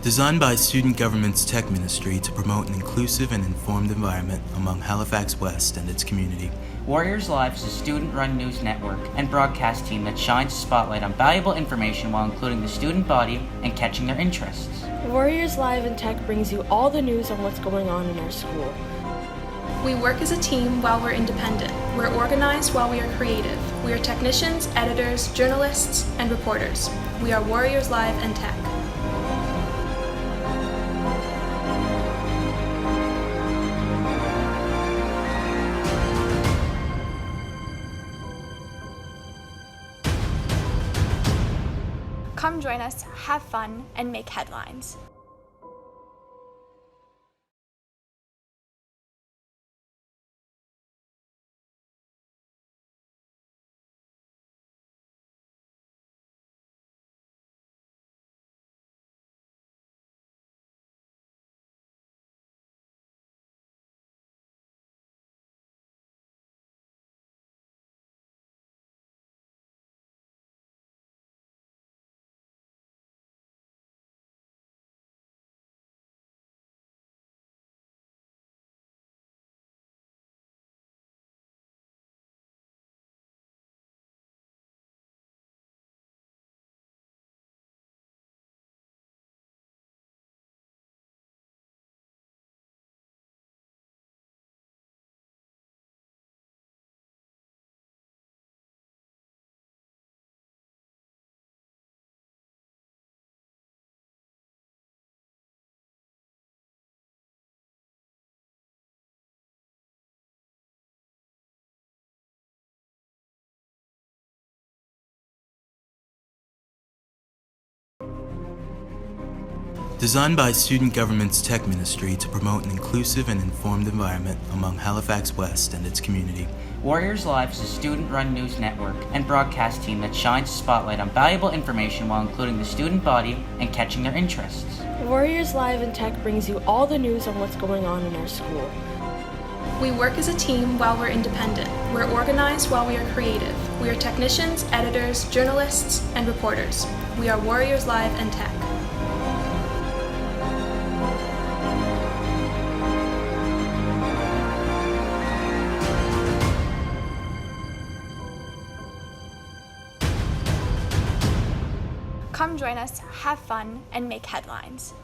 Designed by Student Government's Tech Ministry to promote an inclusive and informed environment among Halifax West and its community. Warriors Live is a student-run news network and broadcast team that shines a spotlight on valuable information while including the student body and catching their interests. Warriors Live and Tech brings you all the news on what's going on in our school. We work as a team while we're independent. We're organized while we are creative. We are technicians, editors, journalists, and reporters. We are Warriors Live and Tech. Come join us, have fun, and make headlines. Designed by Student Government's Tech Ministry to promote an inclusive and informed environment among Halifax West and its community. Warriors Live is a student-run news network and broadcast team that shines a spotlight on valuable information while including the student body and catching their interests. Warriors Live and Tech brings you all the news on what's going on in our school. We work as a team while we're independent. We're organized while we are creative. We are technicians, editors, journalists, and reporters. We are Warriors Live and Tech. Come join us, have fun, and make headlines.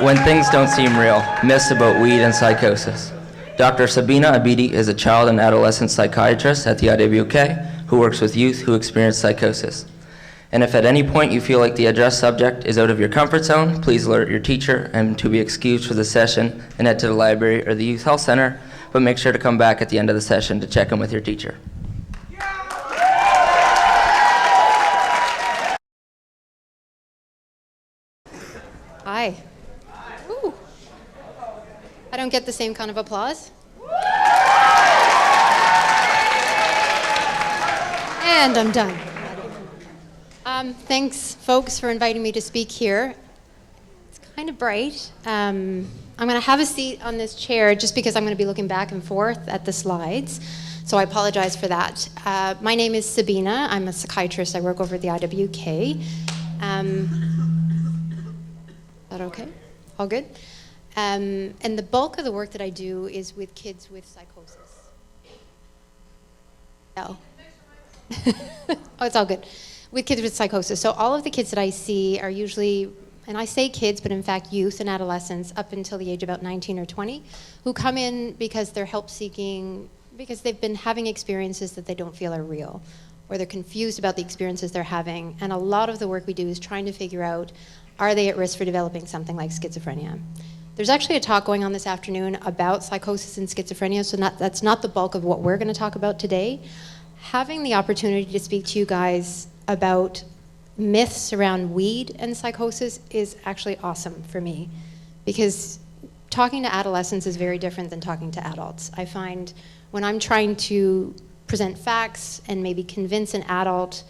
When things don't seem real, myths about weed and psychosis. Dr. Sabina Abidi is a child and adolescent psychiatrist at the IWK who works with youth who experience psychosis. And if at any point you feel like the addressed subject is out of your comfort zone, please alert your teacher and to be excused for the session and head to the library or the youth health center, but make sure to come back at the end of the session to check in with your teacher. Hi. Ooh. I don't get the same kind of applause. And I'm done. Thanks, folks, for inviting me to speak here. It's kind of bright. I'm going to have a seat on this chair just because I'm going to be looking back and forth at the slides. So I apologize for that. My name is Sabina. I'm a psychiatrist. I work over at the IWK. Is that okay? All good? And the bulk of the work that I do is with kids with psychosis. No. Oh, it's all good. With kids with psychosis. So all of the kids that I see are usually, and I say kids, but in fact youth and adolescents up until the age of about 19 or 20, who come in because they're help seeking, because they've been having experiences that they don't feel are real, or they're confused about the experiences they're having. And a lot of the work we do is trying to figure out, are they at risk for developing something like schizophrenia? There's actually a talk going on this afternoon about psychosis and schizophrenia, so that's not the bulk of what we're going to talk about today. Having the opportunity to speak to you guys about myths around weed and psychosis is actually awesome for me, because talking to adolescents is very different than talking to adults. I find when I'm trying to present facts and maybe convince an adult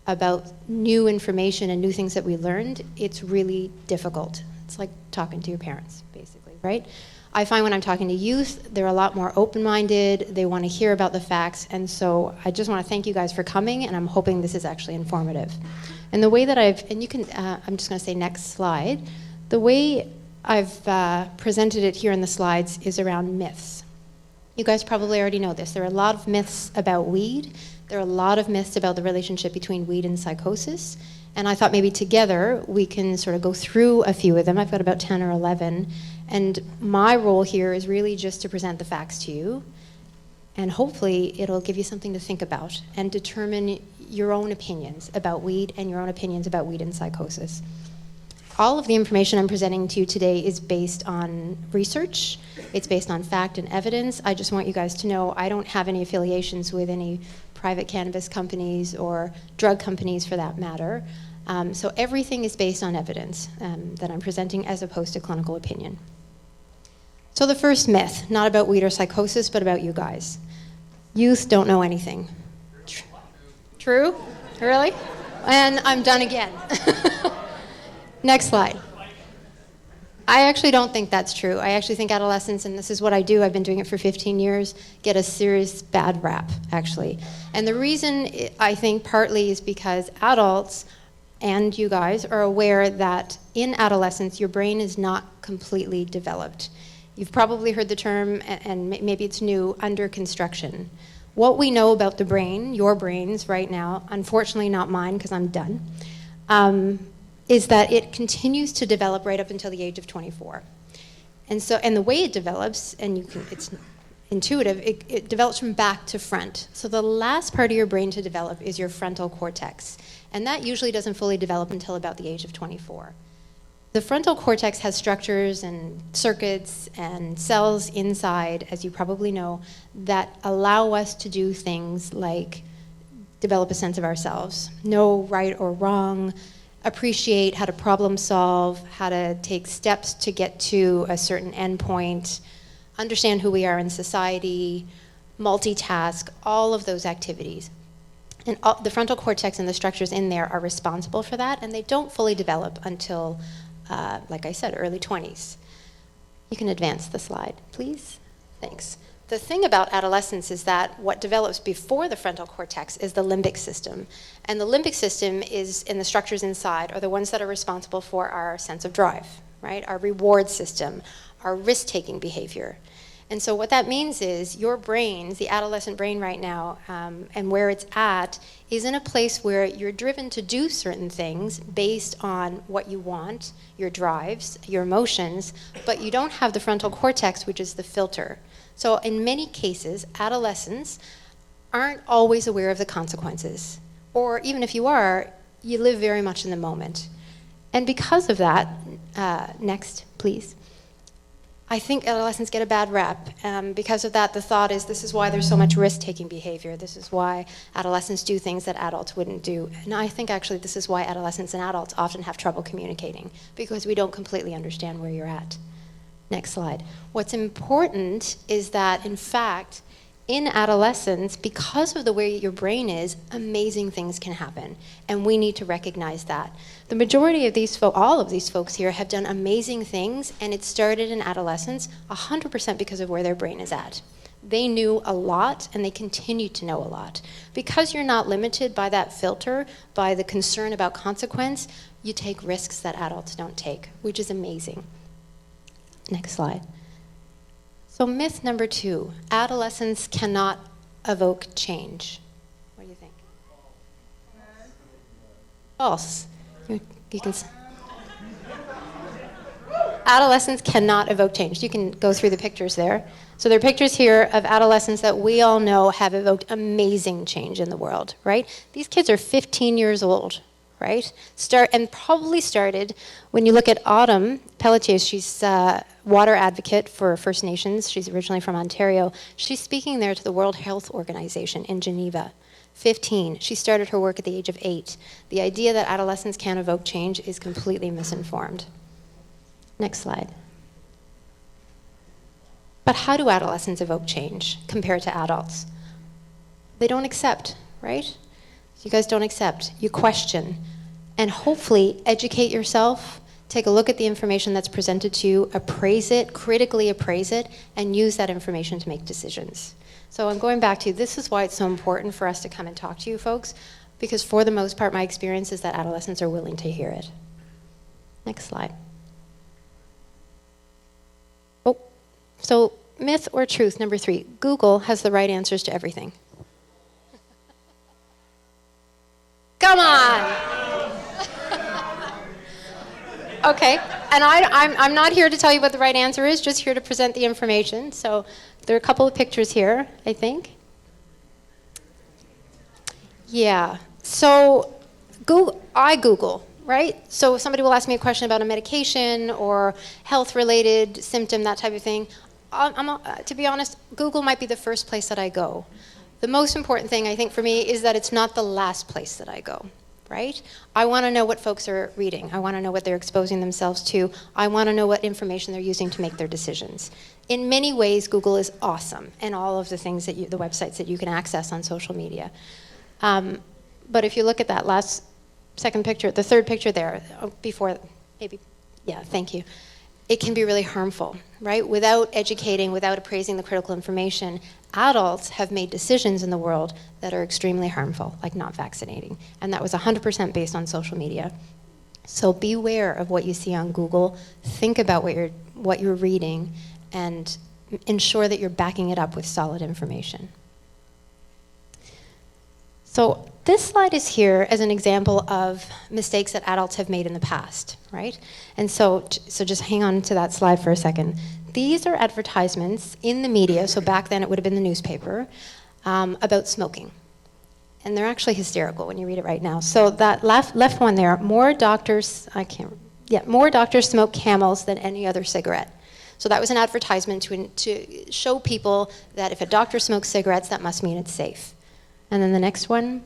about new information and new things that we learned, it's really difficult. It's like talking to your parents, basically, right? I find when I'm talking to youth, they're a lot more open-minded, they want to hear about the facts, and so I just want to thank you guys for coming, and I'm hoping this is actually informative. And the way that and you can, I'm just going to say next slide, the way I've presented it here in the slides is around myths. You guys probably already know this. There are a lot of myths about weed. There are a lot of myths about the relationship between weed and psychosis. And I thought maybe together we can sort of go through a few of them. I've got about 10 or 11. And my role here is really just to present the facts to you. And hopefully it'll give you something to think about and determine your own opinions about weed and your own opinions about weed and psychosis. All of the information I'm presenting to you today is based on research. It's based on fact and evidence. I just want you guys to know I don't have any affiliations with any private cannabis companies or drug companies for that matter. So everything is based on evidence that I'm presenting as opposed to clinical opinion. So the first myth, not about weed or psychosis, but about you guys. Youth don't know anything. True? Really? And I'm done again. Next slide. I actually don't think that's true. I actually think adolescents, and this is what I do, I've been doing it for 15 years, get a serious bad rap, actually. And the reason I think partly is because adults and you guys are aware that in adolescence, your brain is not completely developed. You've probably heard the term, and maybe it's new, under construction. What we know about the brain, your brains right now, unfortunately not mine because I'm done, is that it continues to develop right up until the age of 24. And the way it develops, and it's intuitive, it develops from back to front. So the last part of your brain to develop is your frontal cortex. And that usually doesn't fully develop until about the age of 24. The frontal cortex has structures and circuits and cells inside, as you probably know, that allow us to do things like develop a sense of ourselves, know right or wrong, appreciate how to problem solve, how to take steps to get to a certain endpoint, understand who we are in society, multitask, all of those activities. And the frontal cortex and the structures in there are responsible for that, and they don't fully develop until, like I said, early 20s. You can advance the slide, please. Thanks. The thing about adolescence is that what develops before the frontal cortex is the limbic system. And the limbic system is, and the structures inside, are the ones that are responsible for our sense of drive, right? Our reward system, our risk-taking behavior. And so what that means is your brains, the adolescent brain right now, and where it's at, is in a place where you're driven to do certain things based on what you want, your drives, your emotions, but you don't have the frontal cortex, which is the filter. So in many cases, adolescents aren't always aware of the consequences. Or even if you are, you live very much in the moment. And because of that, next, please. I think adolescents get a bad rep. Because of that, the thought is this is why there's so much risk-taking behavior. This is why adolescents do things that adults wouldn't do. And I think actually this is why adolescents and adults often have trouble communicating, because we don't completely understand where you're at. Next slide. What's important is that, in fact, in adolescence, because of the way your brain is, amazing things can happen, and we need to recognize that. The majority of these all of these folks here have done amazing things, and it started in adolescence 100% because of where their brain is at. They knew a lot, and they continue to know a lot. Because you're not limited by that filter, by the concern about consequence, you take risks that adults don't take, which is amazing. Next slide. So myth number 2, adolescence cannot evoke change. What do you think? False. You can. Adolescents cannot evoke change. You can go through the pictures there. So there are pictures here of adolescents that we all know have evoked amazing change in the world, right? These kids are 15 years old, right? And probably started, when you look at Autumn Pelletier, she's a water advocate for First Nations. She's originally from Ontario. She's speaking there to the World Health Organization in Geneva. 15. She started her work at the age of 8. The idea that adolescents can't evoke change is completely misinformed. Next slide. But how do adolescents evoke change compared to adults? They don't accept, right? You guys don't accept. You question. And hopefully educate yourself, take a look at the information that's presented to you, appraise it, critically appraise it, and use that information to make decisions. So I'm going back to, this is why it's so important for us to come and talk to you folks, because for the most part, my experience is that adolescents are willing to hear it. Next slide. Oh, so myth or truth, number 3, Google has the right answers to everything. Come on! Okay, and I'm not here to tell you what the right answer is, just here to present the information. So there are a couple of pictures here, I think. Yeah, so I Google, right? So if somebody will ask me a question about a medication or health-related symptom, that type of thing, to be honest, Google might be the first place that I go. The most important thing, I think, for me is that it's not the last place that I go, right? I want to know what folks are reading. I want to know what they're exposing themselves to. I want to know what information they're using to make their decisions. In many ways, Google is awesome, and all of the things the websites that you can access on social media. But if you look at that second picture, the third picture there, before, maybe, yeah, thank you. It can be really harmful, right? Without educating, without appraising the critical information, adults have made decisions in the world that are extremely harmful, like not vaccinating. And that was 100% based on social media. So beware of what you see on Google. Think about what you're reading and ensure that you're backing it up with solid information. So this slide is here as an example of mistakes that adults have made in the past, right? And so just hang on to that slide for a second. These are advertisements in the media, so back then it would have been the newspaper, about smoking. And they're actually hysterical when you read it right now. So that left one there, more doctors smoke Camels than any other cigarette. So that was an advertisement to show people that if a doctor smokes cigarettes, that must mean it's safe. And then the next one,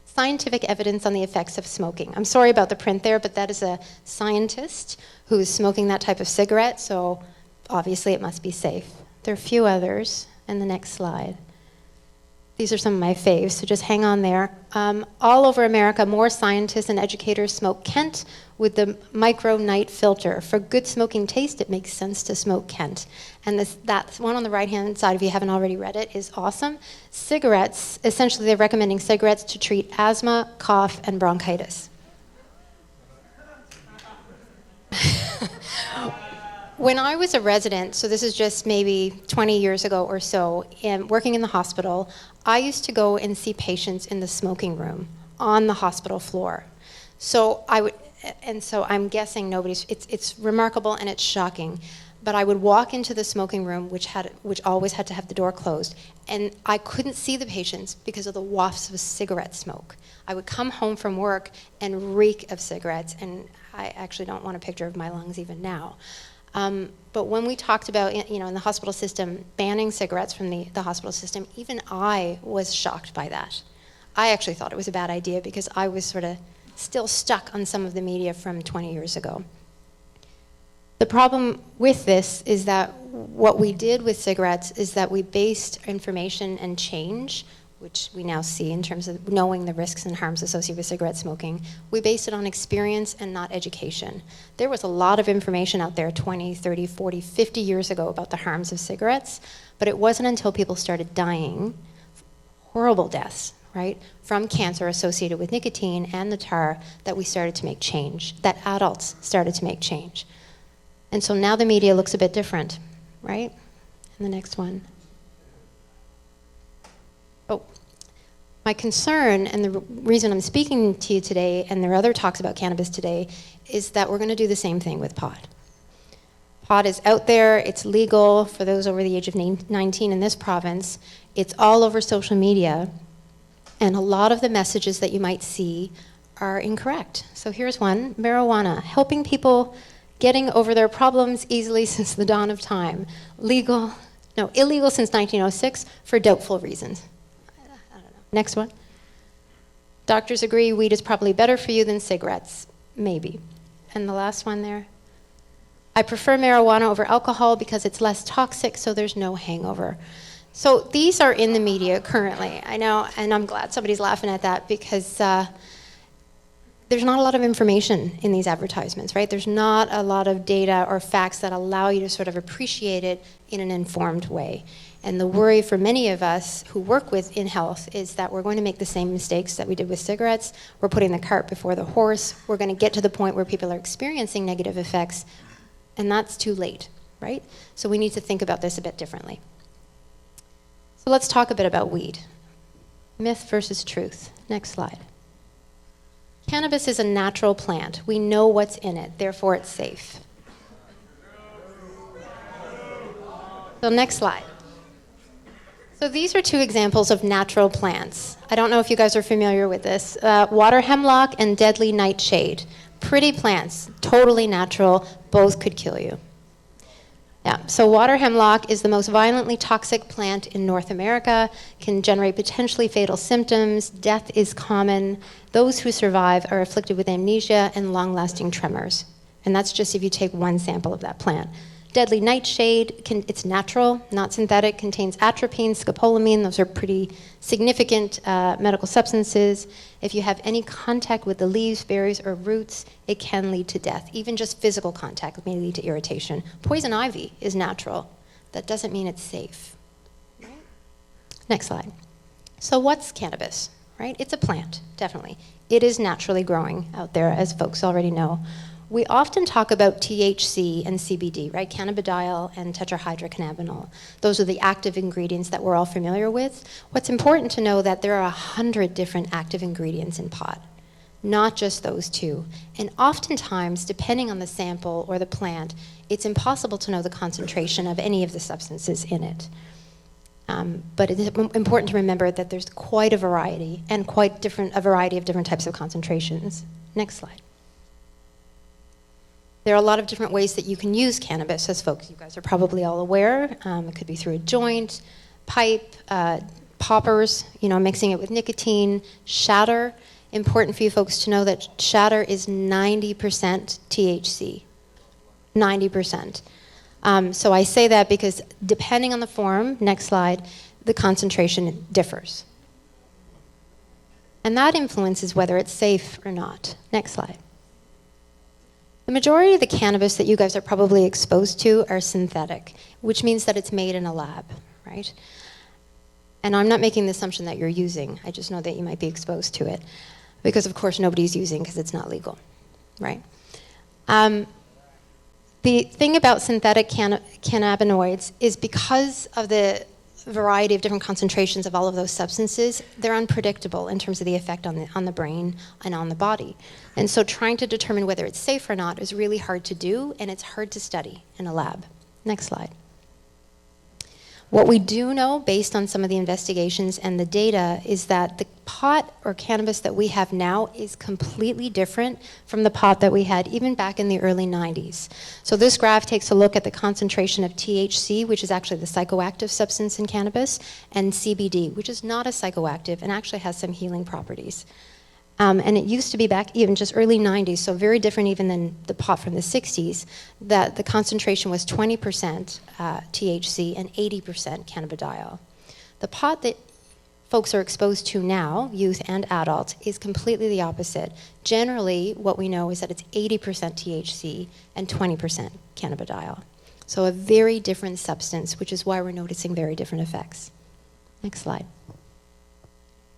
scientific evidence on the effects of smoking. I'm sorry about the print there, but that is a scientist who's smoking that type of cigarette, so obviously it must be safe. There are a few others, and the next slide. These are some of my faves, so just hang on there. All over America, more scientists and educators smoke Kent with the micro night filter. For good smoking taste, it makes sense to smoke Kent. And that one on the right-hand side, if you haven't already read it, is awesome. Cigarettes, essentially they're recommending cigarettes to treat asthma, cough, and bronchitis. When I was a resident, so this is just maybe 20 years ago or so, and working in the hospital, I used to go and see patients in the smoking room on the hospital floor. So I'm guessing it's remarkable and it's shocking, but I would walk into the smoking room, which always had to have the door closed, and I couldn't see the patients because of the wafts of cigarette smoke. I would come home from work and reek of cigarettes, and I actually don't want a picture of my lungs even now. But when we talked about, in the hospital system, banning cigarettes from the hospital system, even I was shocked by that. I actually thought it was a bad idea because I was sort of still stuck on some of the media from 20 years ago. The problem with this is that what we did with cigarettes is that we based information and change, which we now see in terms of knowing the risks and harms associated with cigarette smoking, we based it on experience and not education. There was a lot of information out there 20, 30, 40, 50 years ago about the harms of cigarettes, but it wasn't until people started dying, horrible deaths, right, from cancer associated with nicotine and the tar, that we started to make change, that adults started to make change. And so now the media looks a bit different, right? And the next one. Oh, my concern, and the reason I'm speaking to you today, and there are other talks about cannabis today, is that we're going to do the same thing with pot. Pot is out there, it's legal for those over the age of 19 in this province. It's all over social media, and a lot of the messages that you might see are incorrect. So here's one: marijuana, helping people getting over their problems easily since the dawn of time. Illegal since 1906 for doubtful reasons. I don't know. Next one. Doctors agree weed is probably better for you than cigarettes. Maybe. And the last one there. I prefer marijuana over alcohol because it's less toxic, so there's no hangover. So these are in the media currently. I know, and I'm glad somebody's laughing at that because there's not a lot of information in these advertisements, right? There's not a lot of data or facts that allow you to sort of appreciate it in an informed way. And the worry for many of us who work in health is that we're going to make the same mistakes that we did with cigarettes. We're putting the cart before the horse. We're going to get to the point where people are experiencing negative effects, and that's too late, right? So we need to think about this a bit differently. So let's talk a bit about weed. Myth versus truth. Next slide. Cannabis is a natural plant. We know what's in it, therefore it's safe. So next slide. So these are two examples of natural plants. I don't know if you guys are familiar with this. Water hemlock and deadly nightshade. Pretty plants, totally natural, both could kill you. Yeah, so water hemlock is the most violently toxic plant in North America, can generate potentially fatal symptoms, death is common. Those who survive are afflicted with amnesia and long-lasting tremors. And that's just if you take one sample of that plant. Deadly nightshade, it's natural, not synthetic, contains atropine, scopolamine. Those are pretty significant medical substances. If you have any contact with the leaves, berries, or roots, it can lead to death. Even just physical contact may lead to irritation. Poison ivy is natural. That doesn't mean it's safe. Right? Next slide. So what's cannabis? Right? It's a plant, definitely. It is naturally growing out there, as folks already know. We often talk about THC and CBD, right? Cannabidiol and tetrahydrocannabinol. Those are the active ingredients that we're all familiar with. What's important to know that there are 100 different active ingredients in pot, not just those two. And oftentimes, depending on the sample or the plant, it's impossible to know the concentration of any of the substances in it. But it is important to remember that there's quite a variety and a variety of different types of concentrations. Next slide. There are a lot of different ways that you can use cannabis, as folks, you guys are probably all aware. It could be through a joint, pipe, poppers, mixing it with nicotine, shatter. Important for you folks to know that shatter is 90% THC, 90%. So I say that because depending on the form, next slide, the concentration differs. And that influences whether it's safe or not. Next slide. The majority of the cannabis that you guys are probably exposed to are synthetic, which means that it's made in a lab, right? And I'm not making the assumption that you're using. I just know that you might be exposed to it. Because, of course, nobody's using because it's not legal, right? The the thing about synthetic cannabinoids is because of the variety of different concentrations of all of those substances, they're unpredictable in terms of the effect on the brain and on the body. And so trying to determine whether it's safe or not is really hard to do, and it's hard to study in a lab. Next slide. What we do know, based on some of the investigations and the data, is that the pot or cannabis that we have now is completely different from the pot that we had even back in the early 90s. So this graph takes a look at the concentration of THC, which is actually the psychoactive substance in cannabis, and CBD, which is not a psychoactive and actually has some healing properties. And it used to be back even just early 90s, so very different even than the pot from the 60s, that the concentration was 20% THC and 80% cannabidiol. The pot that folks are exposed to now, youth and adults, is completely the opposite. Generally, what we know is that it's 80% THC and 20% cannabidiol. So a very different substance, which is why we're noticing very different effects. Next slide.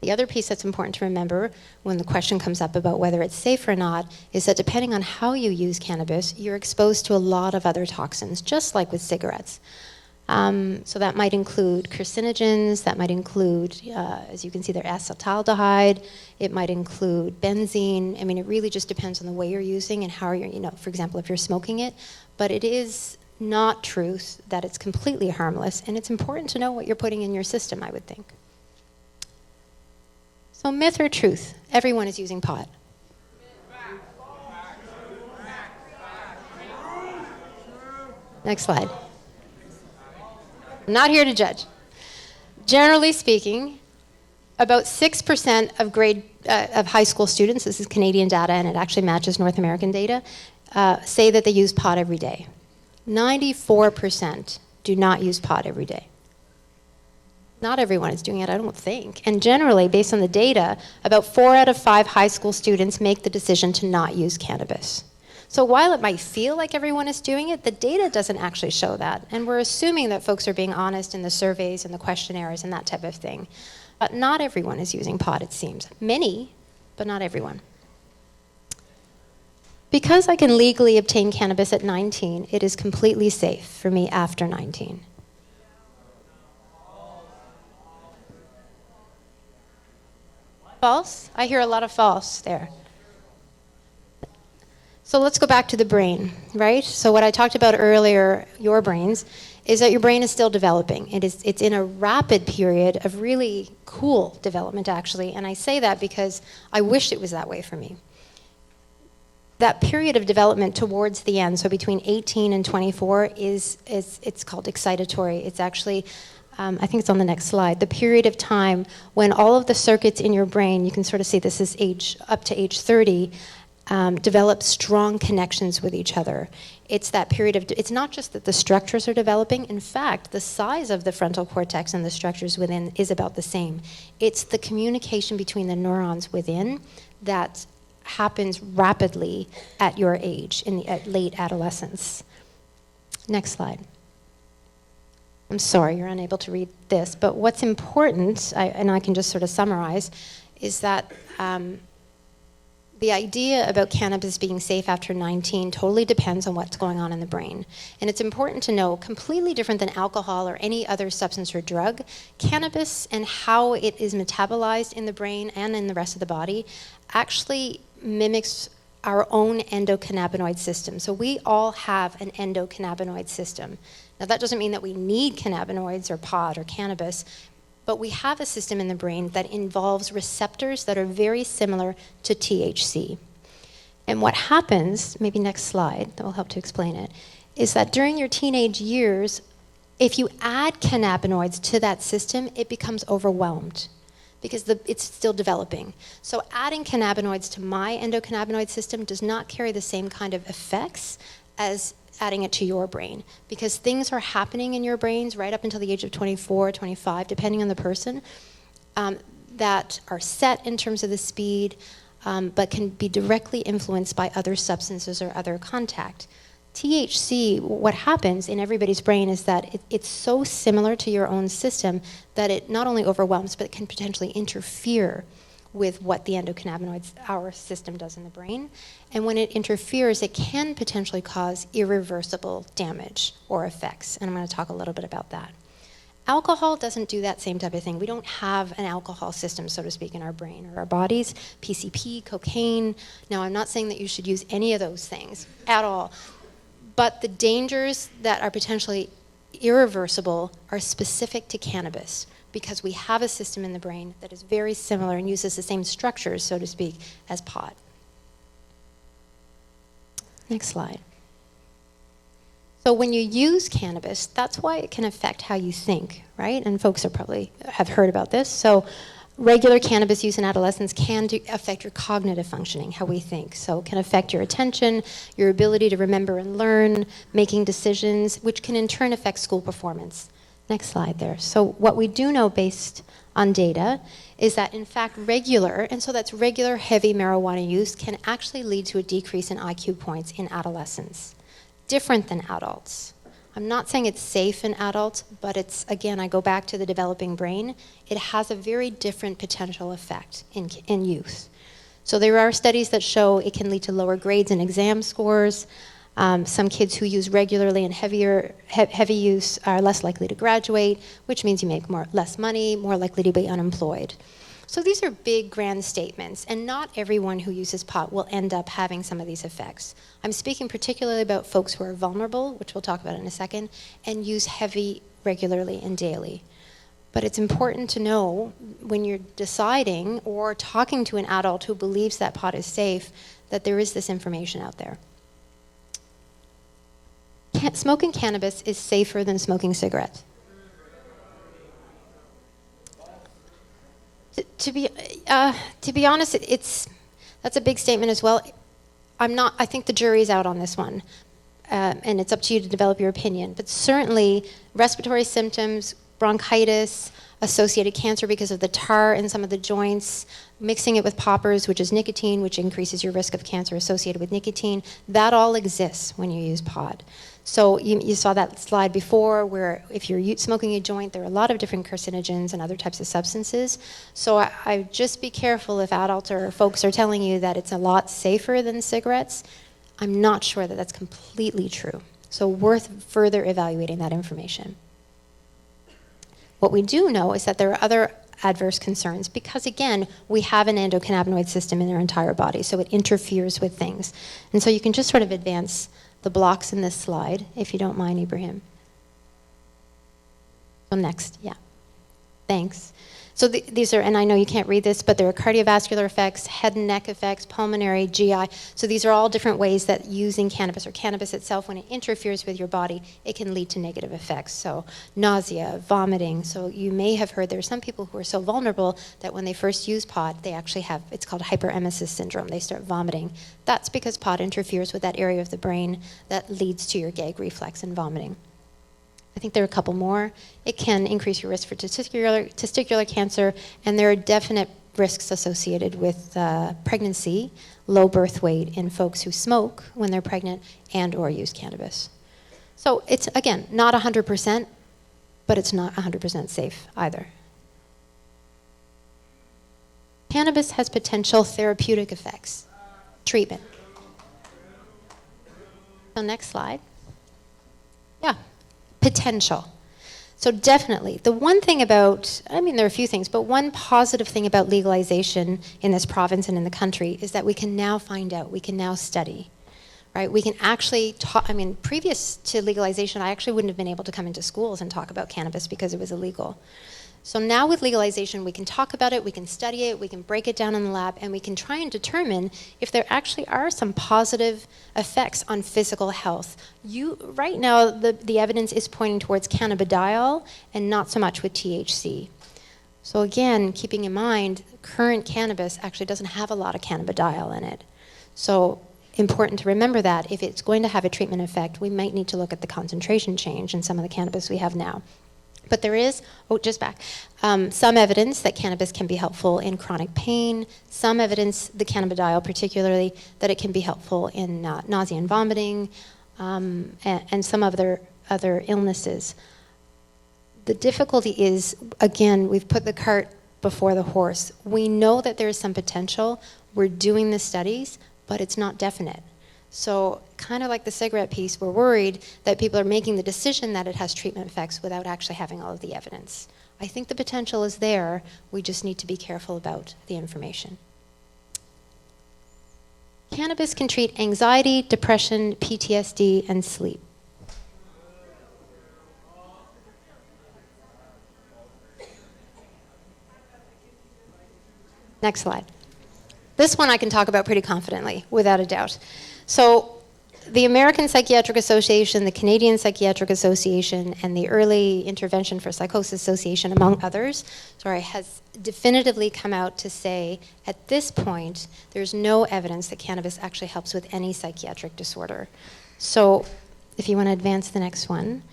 The other piece that's important to remember when the question comes up about whether it's safe or not is that depending on how you use cannabis, you're exposed to a lot of other toxins, just like with cigarettes. So that might include carcinogens, that might include, as you can see there, acetaldehyde, it might include benzene. I mean, it really just depends on the way you're using and how you're, for example, if you're smoking it. But it is not truth that it's completely harmless, and it's important to know what you're putting in your system, I would think. So myth or truth? Everyone is using pot. Next slide. I'm not here to judge. Generally speaking, about 6% of high school students, this is Canadian data and it actually matches North American data, say that they use pot every day. 94% do not use pot every day. Not everyone is doing it, I don't think. And generally, based on the data, about 4 out of 5 high school students make the decision to not use cannabis. So while it might feel like everyone is doing it, the data doesn't actually show that. And we're assuming that folks are being honest in the surveys and the questionnaires and that type of thing. But not everyone is using pot, it seems. Many, but not everyone. Because I can legally obtain cannabis at 19, it is completely safe for me after 19. False? I hear a lot of false there. So let's go back to the brain, right? So what I talked about earlier, your brains, is that your brain is still developing. It's in a rapid period of really cool development, actually. And I say that because I wish it was that way for me. That period of development towards the end, so between 18 and 24, it's called excitatory. It's actually, I think it's on the next slide, the period of time when all of the circuits in your brain, you can sort of see this is up to age 30, develop strong connections with each other. It's that period of, it's not just that the structures are developing. In fact, the size of the frontal cortex and the structures within is about the same. It's the communication between the neurons within that happens rapidly at your age, at late adolescence. Next slide. I'm sorry, you're unable to read this, but what's important, and I can just sort of summarize, is that the idea about cannabis being safe after 19 totally depends on what's going on in the brain. And it's important to know, completely different than alcohol or any other substance or drug, cannabis and how it is metabolized in the brain and in the rest of the body actually mimics our own endocannabinoid system. So we all have an endocannabinoid system. Now that doesn't mean that we need cannabinoids or pot or cannabis, but we have a system in the brain that involves receptors that are very similar to THC. And what happens, maybe next slide, that will help to explain it, is that during your teenage years, if you add cannabinoids to that system, it becomes overwhelmed because it's still developing. So adding cannabinoids to my endocannabinoid system does not carry the same kind of effects as adding it to your brain, because things are happening in your brains right up until the age of 24, 25, depending on the person, that are set in terms of the speed, but can be directly influenced by other substances or other contact. THC, what happens in everybody's brain is that it's so similar to your own system that it not only overwhelms, but it can potentially interfere with what the endocannabinoids, our system, does in the brain. And when it interferes, it can potentially cause irreversible damage or effects. And I'm going to talk a little bit about that. Alcohol doesn't do that same type of thing. We don't have an alcohol system, so to speak, in our brain or our bodies. PCP, cocaine. Now, I'm not saying that you should use any of those things at all. But the dangers that are potentially irreversible are specific to cannabis, because we have a system in the brain that is very similar and uses the same structures, so to speak, as pot. Next slide. So when you use cannabis, that's why it can affect how you think, right? And folks are probably have heard about this. So regular cannabis use in adolescence can affect your cognitive functioning, how we think. So it can affect your attention, your ability to remember and learn, making decisions, which can in turn affect school performance. Next slide there. So what we do know based on data is that in fact regular, and so that's regular heavy marijuana use, can actually lead to a decrease in IQ points in adolescents, different than adults. I'm not saying it's safe in adults, but it's, again, I go back to the developing brain. It has a very different potential effect in youth. So there are studies that show it can lead to lower grades and exam scores. Some kids who use regularly and heavy use are less likely to graduate, which means you make less money, more likely to be unemployed. So these are big, grand statements, and not everyone who uses pot will end up having some of these effects. I'm speaking particularly about folks who are vulnerable, which we'll talk about in a second, and use heavy regularly and daily. But it's important to know when you're deciding or talking to an adult who believes that pot is safe, that there is this information out there. Smoking cannabis is safer than smoking cigarettes. To be honest, that's a big statement as well. I think the jury's out on this one, and it's up to you to develop your opinion. But certainly, respiratory symptoms, bronchitis, associated cancer because of the tar in some of the joints, mixing it with poppers, which is nicotine, which increases your risk of cancer associated with nicotine, that all exists when you use pot. So you saw that slide before where if you're smoking a joint, there are a lot of different carcinogens and other types of substances. So I just be careful if adults or folks are telling you that it's a lot safer than cigarettes. I'm not sure that that's completely true. So worth further evaluating that information. What we do know is that there are other adverse concerns because, again, we have an endocannabinoid system in our entire body, so it interferes with things. And so you can just sort of advance the blocks in this slide, if you don't mind, Ibrahim. So next, yeah. Thanks. So these are, and I know you can't read this, but there are cardiovascular effects, head and neck effects, pulmonary, GI. So these are all different ways that using cannabis or cannabis itself, when it interferes with your body, it can lead to negative effects. So nausea, vomiting. So you may have heard there are some people who are so vulnerable that when they first use pot, they actually have, it's called hyperemesis syndrome. They start vomiting. That's because pot interferes with that area of the brain that leads to your gag reflex and vomiting. I think there are a couple more. It can increase your risk for testicular cancer, and there are definite risks associated with pregnancy, low birth weight in folks who smoke when they're pregnant and or use cannabis. So it's, again, not 100%, but it's not 100% safe either. Cannabis has potential therapeutic effects. Treatment. So next slide. Yeah. Potential. So definitely, the one thing about, I mean, there are a few things, but one positive thing about legalization in this province and in the country is that we can now find out, we can now study, right? We can actually talk, I mean, previous to legalization, I actually wouldn't have been able to come into schools and talk about cannabis because it was illegal. So now with legalization, we can talk about it, we can study it, we can break it down in the lab, and we can try and determine if there actually are some positive effects on physical health. Right now, the evidence is pointing towards cannabidiol and not so much with THC. So again, keeping in mind, current cannabis actually doesn't have a lot of cannabidiol in it. So important to remember that if it's going to have a treatment effect, we might need to look at the concentration change in some of the cannabis we have now. But there is, some evidence that cannabis can be helpful in chronic pain, some evidence, the cannabidiol particularly, that it can be helpful in nausea and vomiting, and some other illnesses. The difficulty is, again, we've put the cart before the horse. We know that there is some potential. We're doing the studies, but it's not definite. So kind of like the cigarette piece, we're worried that people are making the decision that it has treatment effects without actually having all of the evidence. I think the potential is there. We just need to be careful about the information. Cannabis can treat anxiety, depression, PTSD, and sleep. Next slide. This one I can talk about pretty confidently, without a doubt. So the American Psychiatric Association, the Canadian Psychiatric Association, and the Early Intervention for Psychosis Association, among others, has definitively come out to say, at this point, there's no evidence that cannabis actually helps with any psychiatric disorder. So if you want to advance the next one.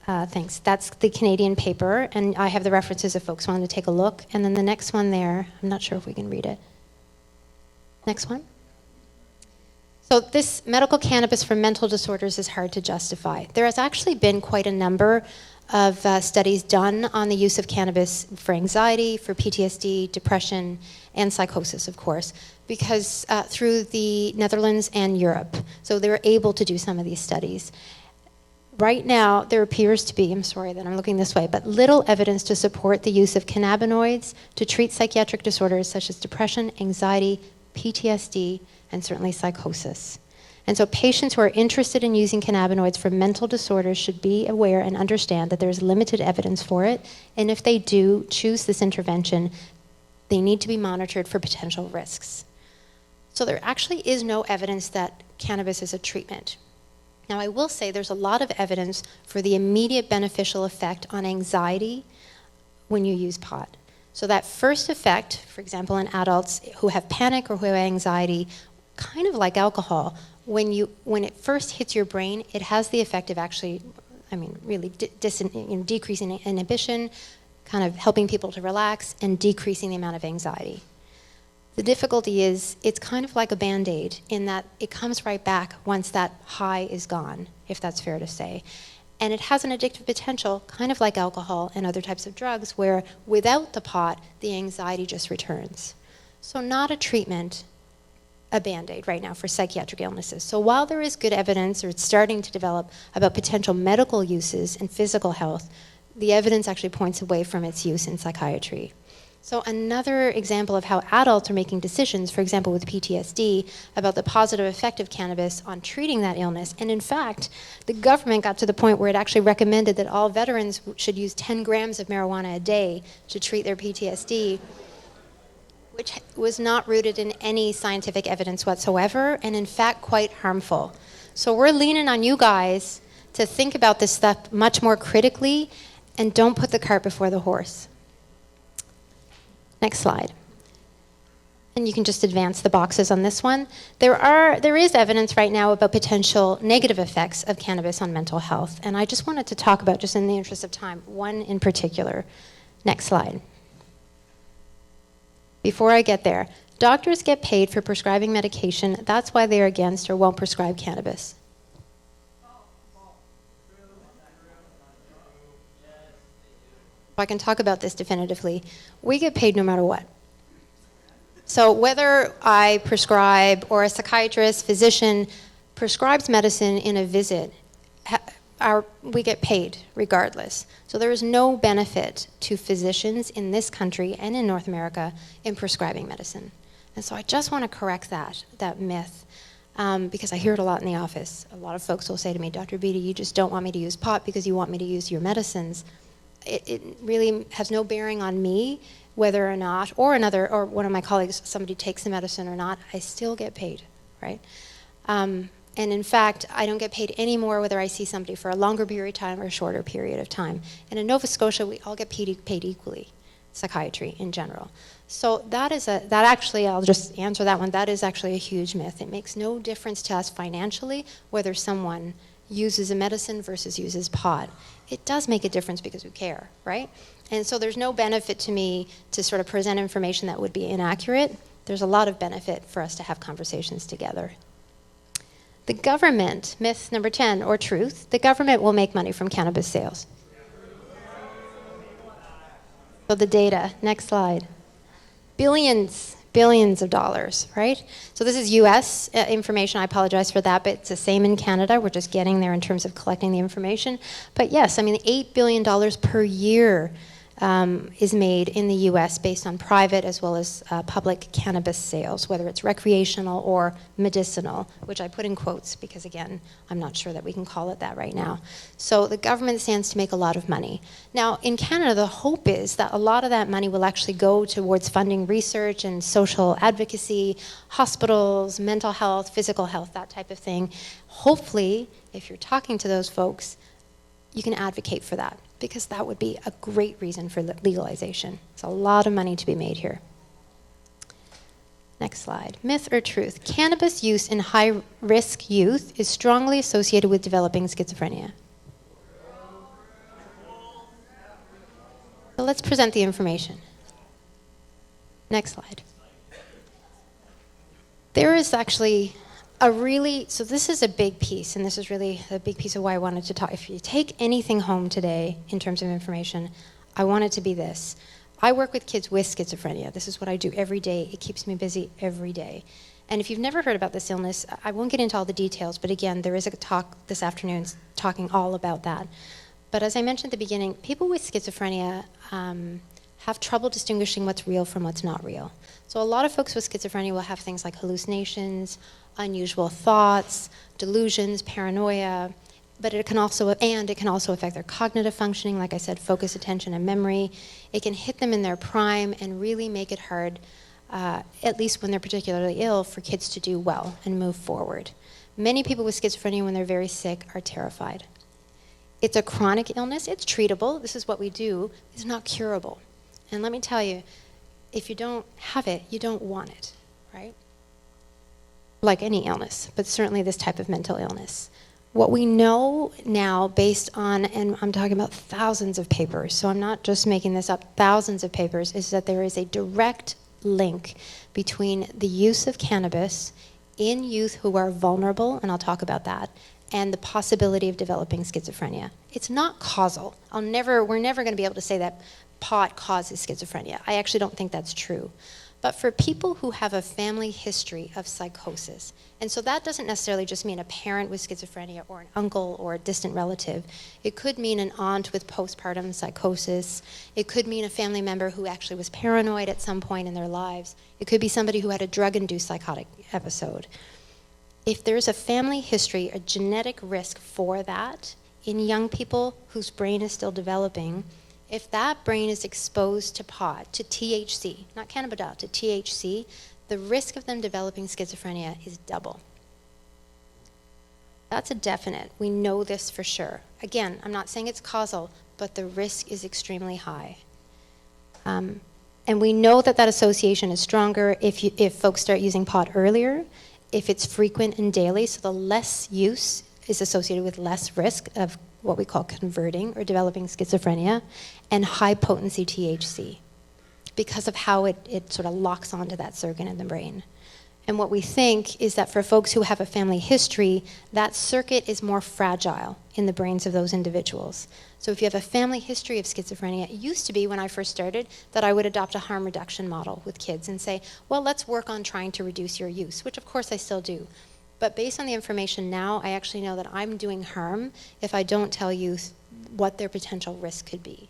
Thanks. That's the Canadian paper, and I have the references if folks want to take a look. And then the next one there, I'm not sure if we can read it. Next one. So this medical cannabis for mental disorders is hard to justify. There has actually been quite a number of studies done on the use of cannabis for anxiety, for PTSD, depression, and psychosis, of course, because through the Netherlands and Europe. So they were able to do some of these studies. Right now, there appears to be, I'm sorry that I'm looking this way, but little evidence to support the use of cannabinoids to treat psychiatric disorders such as depression, anxiety, PTSD, and certainly psychosis. And so patients who are interested in using cannabinoids for mental disorders should be aware and understand that there's limited evidence for it, and if they do choose this intervention, they need to be monitored for potential risks. So there actually is no evidence that cannabis is a treatment. Now, I will say there's a lot of evidence for the immediate beneficial effect on anxiety when you use pot. So that first effect, for example, in adults who have panic or who have anxiety, kind of like alcohol, when it first hits your brain, it has the effect of actually, really decreasing inhibition, kind of helping people to relax, and decreasing the amount of anxiety. The difficulty is it's kind of like a Band-Aid in that it comes right back once that high is gone, if that's fair to say. And it has an addictive potential, kind of like alcohol and other types of drugs, where without the pot, the anxiety just returns. So not a treatment, a Band-Aid right now for psychiatric illnesses. So while there is good evidence, or it's starting to develop, about potential medical uses in physical health, the evidence actually points away from its use in psychiatry. So another example of how adults are making decisions, for example with PTSD, about the positive effect of cannabis on treating that illness. And in fact, the government got to the point where it actually recommended that all veterans should use 10 grams of marijuana a day to treat their PTSD, which was not rooted in any scientific evidence whatsoever, and in fact quite harmful. So we're leaning on you guys to think about this stuff much more critically, and don't put the cart before the horse. Next slide. And you can just advance the boxes on this one. There is evidence right now about potential negative effects of cannabis on mental health. And I just wanted to talk about, just in the interest of time, one in particular. Next slide. Before I get there, doctors get paid for prescribing medication. That's why they're against or won't prescribe cannabis. I can talk about this definitively. We get paid no matter what. So whether I prescribe or a psychiatrist, physician prescribes medicine in a visit, we get paid regardless. So there is no benefit to physicians in this country and in North America in prescribing medicine. And so I just want to correct that myth, because I hear it a lot in the office. A lot of folks will say to me, Dr. Beatty, you just don't want me to use pot because you want me to use your medicines. It really has no bearing on me whether or not, or one of my colleagues, somebody takes the medicine or not. I still get paid, right? And in fact, I don't get paid any more whether I see somebody for a longer period of time or a shorter period of time. And in Nova Scotia, we all get paid equally, psychiatry in general. So that actually, I'll just answer that one, that is actually a huge myth. It makes no difference to us financially whether someone uses a medicine versus uses pot. It does make a difference because we care, right? And so there's no benefit to me to sort of present information that would be inaccurate. There's a lot of benefit for us to have conversations together. The government, myth number 10, or truth, the government will make money from cannabis sales. So the data, next slide. Billions of dollars, right? So this is US information. I apologize for that, but it's the same in Canada. We're just getting there in terms of collecting the information. But yes, I mean, $8 billion per year is made in the US based on private as well as public cannabis sales, whether it's recreational or medicinal, which I put in quotes because, again, I'm not sure that we can call it that right now. So the government stands to make a lot of money. Now, in Canada, the hope is that a lot of that money will actually go towards funding research and social advocacy, hospitals, mental health, physical health, that type of thing. Hopefully, if you're talking to those folks, you can advocate for that, because that would be a great reason for legalization. It's a lot of money to be made here. Next slide. Myth or truth? Cannabis use in high-risk youth is strongly associated with developing schizophrenia. So let's present the information. Next slide. There is actually so this is a big piece, and this is really a big piece of why I wanted to talk. If you take anything home today in terms of information, I want it to be this. I work with kids with schizophrenia. This is what I do every day. It keeps me busy every day. And if you've never heard about this illness, I won't get into all the details, but again, there is a talk this afternoon talking all about that. But as I mentioned at the beginning, people with schizophrenia have trouble distinguishing what's real from what's not real. So a lot of folks with schizophrenia will have things like hallucinations, unusual thoughts, delusions, paranoia, but it can also affect their cognitive functioning, like I said, focus, attention, and memory. It can hit them in their prime and really make it hard, at least when they're particularly ill, for kids to do well and move forward. Many people with schizophrenia, when they're very sick, are terrified. It's a chronic illness. It's treatable. This is what we do. It's not curable. And let me tell you, if you don't have it, you don't want it, right? Like any illness, but certainly this type of mental illness. What we know now based on, and I'm talking about thousands of papers, so I'm not just making this up, thousands of papers, is that there is a direct link between the use of cannabis in youth who are vulnerable, and I'll talk about that, and the possibility of developing schizophrenia. It's not causal. We're never going to be able to say that pot causes schizophrenia. I actually don't think that's true. But for people who have a family history of psychosis, and so that doesn't necessarily just mean a parent with schizophrenia or an uncle or a distant relative. It could mean an aunt with postpartum psychosis. It could mean a family member who actually was paranoid at some point in their lives. It could be somebody who had a drug-induced psychotic episode. If there's a family history, a genetic risk for that in young people whose brain is still developing, if that brain is exposed to pot, to THC, not cannabidiol, to THC, the risk of them developing schizophrenia is double. That's a definite. We know this for sure. Again, I'm not saying it's causal, but the risk is extremely high. And we know that association is stronger if folks start using pot earlier, if it's frequent and daily, so the less use is associated with less risk of what we call converting or developing schizophrenia, and high potency THC, because of how it sort of locks onto that circuit in the brain. And what we think is that for folks who have a family history, that circuit is more fragile in the brains of those individuals. So if you have a family history of schizophrenia, it used to be when I first started that I would adopt a harm reduction model with kids and say, well, let's work on trying to reduce your use, which of course I still do. But based on the information now, I actually know that I'm doing harm if I don't tell youth what their potential risk could be,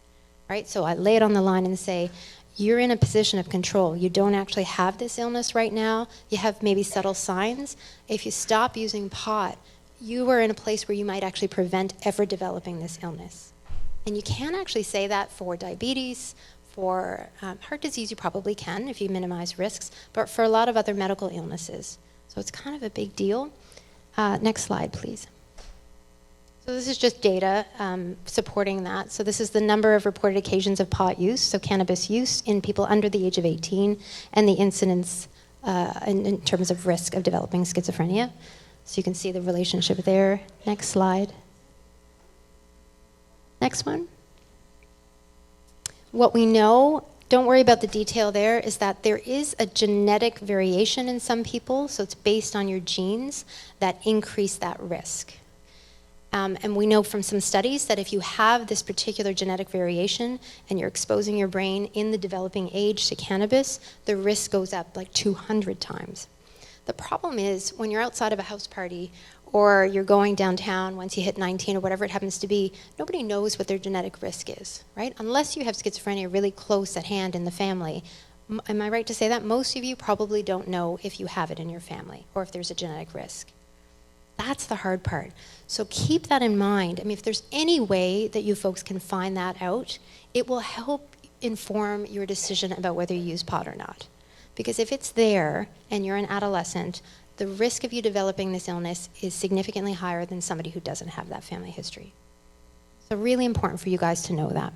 right? So I lay it on the line and say, you're in a position of control. You don't actually have this illness right now. You have maybe subtle signs. If you stop using pot, you are in a place where you might actually prevent ever developing this illness. And you can actually say that for diabetes, for heart disease, you probably can if you minimize risks, but for a lot of other medical illnesses. So it's kind of a big deal. Next slide, please. So this is just data supporting that. So this is the number of reported occasions of pot use, so cannabis use in people under the age of 18, and the incidence in terms of risk of developing schizophrenia. So you can see the relationship there. Next slide. Next one. What we know, don't worry about the detail there, is that there is a genetic variation in some people, so it's based on your genes that increase that risk. And we know from some studies that if you have this particular genetic variation and you're exposing your brain in the developing age to cannabis, the risk goes up like 200 times. The problem is when you're outside of a house party or you're going downtown once you hit 19 or whatever it happens to be, nobody knows what their genetic risk is, right? Unless you have schizophrenia really close at hand in the family. Am I right to say that? Most of you probably don't know if you have it in your family or if there's a genetic risk. That's the hard part. So keep that in mind. I mean, if there's any way that you folks can find that out, it will help inform your decision about whether you use pot or not. Because if it's there and you're an adolescent, the risk of you developing this illness is significantly higher than somebody who doesn't have that family history. So really important for you guys to know that.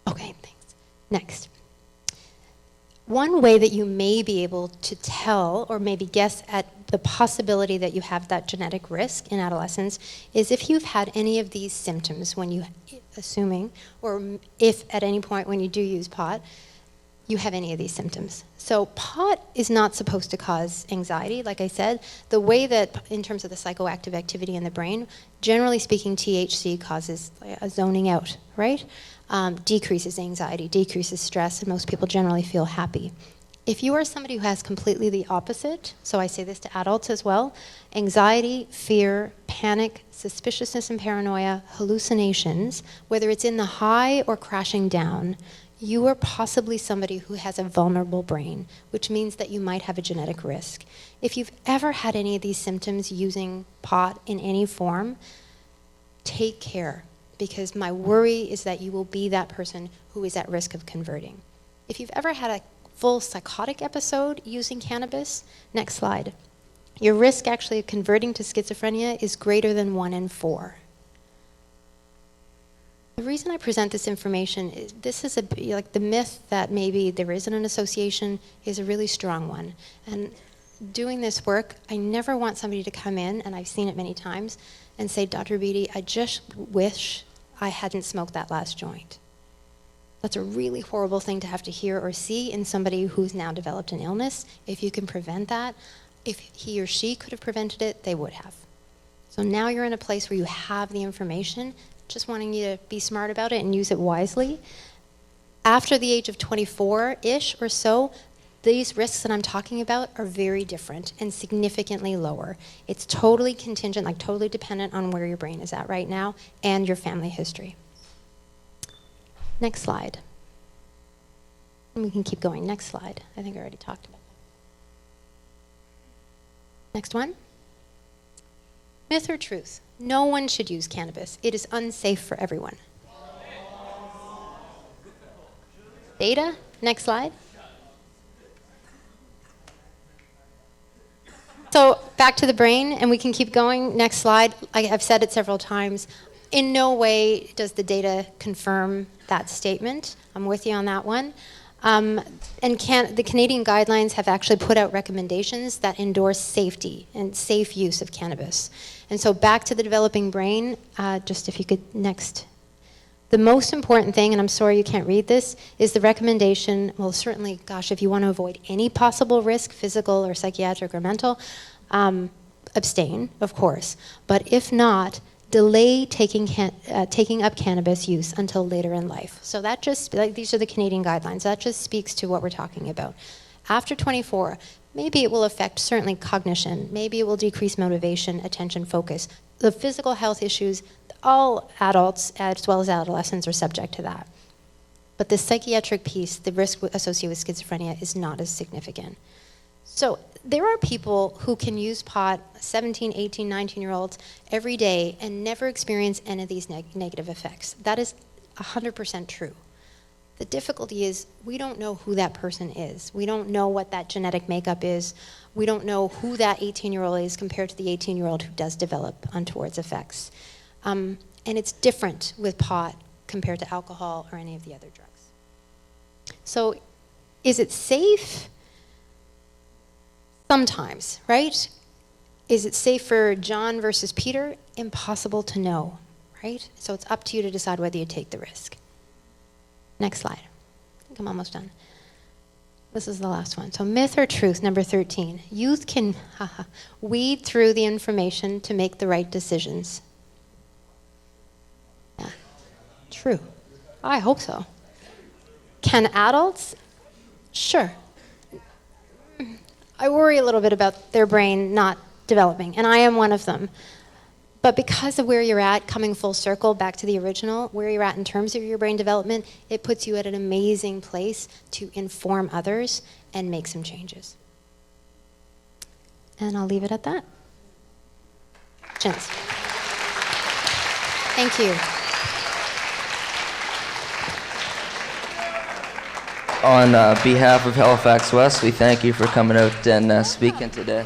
Okay, thanks. Next. One way that you may be able to tell or maybe guess at the possibility that you have that genetic risk in adolescence is if you've had any of these symptoms when you, assuming, or if at any point when you do use pot, you have any of these symptoms. So pot is not supposed to cause anxiety, like I said. The way that, in terms of the psychoactive activity in the brain, generally speaking, THC causes a zoning out, right? Decreases anxiety, decreases stress, and most people generally feel happy. If you are somebody who has completely the opposite, so I say this to adults as well, anxiety, fear, panic, suspiciousness and paranoia, hallucinations, whether it's in the high or crashing down, you are possibly somebody who has a vulnerable brain, which means that you might have a genetic risk. If you've ever had any of these symptoms using pot in any form, take care, because my worry is that you will be that person who is at risk of converting. If you've ever had a full psychotic episode using cannabis, next slide, your risk actually of converting to schizophrenia is greater than 1 in 4. The reason I present this information is this is like the myth that maybe there isn't an association is a really strong one. And doing this work, I never want somebody to come in, and I've seen it many times, and say, Dr. Beatty, I just wish I hadn't smoked that last joint. That's a really horrible thing to have to hear or see in somebody who's now developed an illness. If you can prevent that, if he or she could have prevented it, they would have. So now you're in a place where you have the information, just wanting you to be smart about it and use it wisely. After the age of 24-ish or so, these risks that I'm talking about are very different and significantly lower. It's totally contingent, like totally dependent on where your brain is at right now and your family history. Next slide. And we can keep going. Next slide. I think I already talked about that. Next one. Myth or truth? No one should use cannabis. It is unsafe for everyone. Data? Next slide. So back to the brain, and we can keep going. Next slide. I've said it several times. In no way does the data confirm that statement. I'm with you on that one. And the Canadian guidelines have actually put out recommendations that endorse safety and safe use of cannabis. And so back to the developing brain, just if you could next. The most important thing, and I'm sorry you can't read this, is the recommendation, well certainly, gosh, if you want to avoid any possible risk, physical or psychiatric or mental, abstain, of course. But if not, delay taking up cannabis use until later in life. So that just, like, these are the Canadian guidelines. That just speaks to what we're talking about. After 24, maybe it will affect certainly cognition. Maybe it will decrease motivation, attention, focus. The physical health issues, all adults as well as adolescents are subject to that. But the psychiatric piece, the risk associated with schizophrenia, is not as significant. So there are people who can use pot, 17, 18, 19-year-olds, every day and never experience any of these negative effects. That is 100% true. The difficulty is we don't know who that person is. We don't know what that genetic makeup is. We don't know who that 18-year-old is compared to the 18-year-old who does develop untoward effects. And it's different with pot compared to alcohol or any of the other drugs. So is it safe? Sometimes, right? Is it safe for John versus Peter? Impossible to know, right? So it's up to you to decide whether you take the risk. Next slide. I think I'm almost done. This is the last one. So myth or truth, number 13. Youth can weed through the information to make the right decisions. Yeah. True. I hope so. Can adults? Sure. I worry a little bit about their brain not developing, and I am one of them. But because of where you're at, coming full circle back to the original, where you're at in terms of your brain development, it puts you at an amazing place to inform others and make some changes. And I'll leave it at that. Gents. Thank you. On behalf of Halifax West, we thank you for coming out and speaking today.